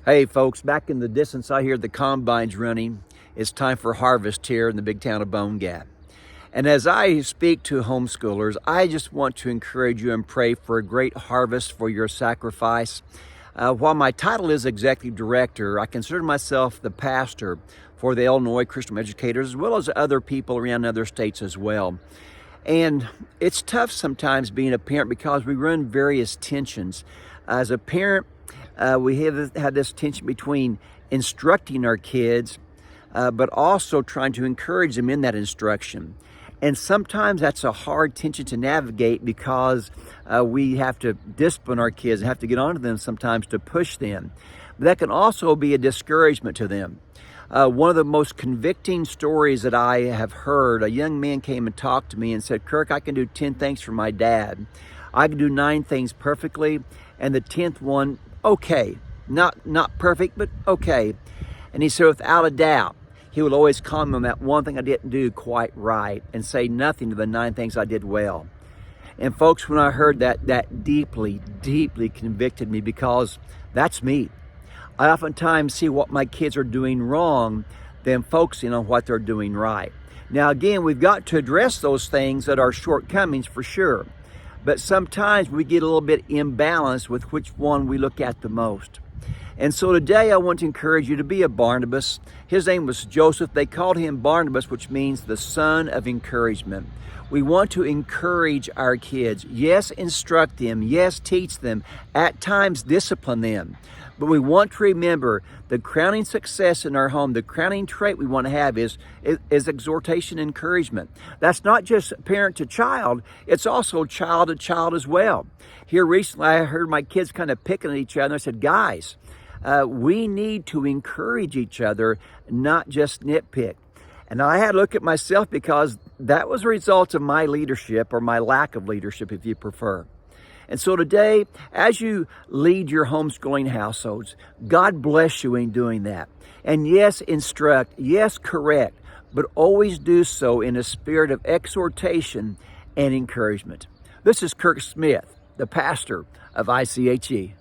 Hey folks, back in the distance I hear the combines running. It's time for harvest here in the big town of Bone Gap. And as I speak to homeschoolers, I just want to encourage you and pray for a great harvest for your sacrifice. While my title is Executive Director, I consider myself the pastor for the Illinois Christian Educators, as well as other people around other states as well. And it's tough sometimes being a parent because we run various tensions. As a parent, we have had this tension between instructing our kids, but also trying to encourage them in that instruction. And sometimes that's a hard tension to navigate because we have to discipline our kids, have to get onto them sometimes to push them. But that can also be a discouragement to them. One of the most convicting stories that I have heard, a young man came and talked to me and said, "Kirk, I can do 10 things for my dad. I can do 9 things perfectly, and the 10th one, okay. Not perfect, but okay." And he said, without a doubt, he would always comment on that one thing I didn't do quite right and say nothing to the 9 things I did well. And folks, when I heard that, that deeply, deeply convicted me because that's me. I oftentimes see what my kids are doing wrong than focusing on what they're doing right. Now, again, we've got to address those things that are shortcomings for sure. But sometimes we get a little bit imbalanced with which one we look at the most. And so today I want to encourage you to be a Barnabas. His name was Joseph. They called him Barnabas, which means the son of encouragement. We want to encourage our kids. Yes, instruct them. Yes, teach them. At times, discipline them. But we want to remember the crowning success in our home, the crowning trait we want to have is exhortation and encouragement. That's not just parent to child, it's also child to child as well. Here recently, I heard my kids kind of picking at each other. I said, guys, we need to encourage each other, not just nitpick. And I had to look at myself because that was a result of my leadership, or my lack of leadership, if you prefer. And so today, as you lead your homeschooling households, God bless you in doing that. And yes, instruct, yes, correct, but always do so in a spirit of exhortation and encouragement. This is Kirk Smith, the pastor of ICHE.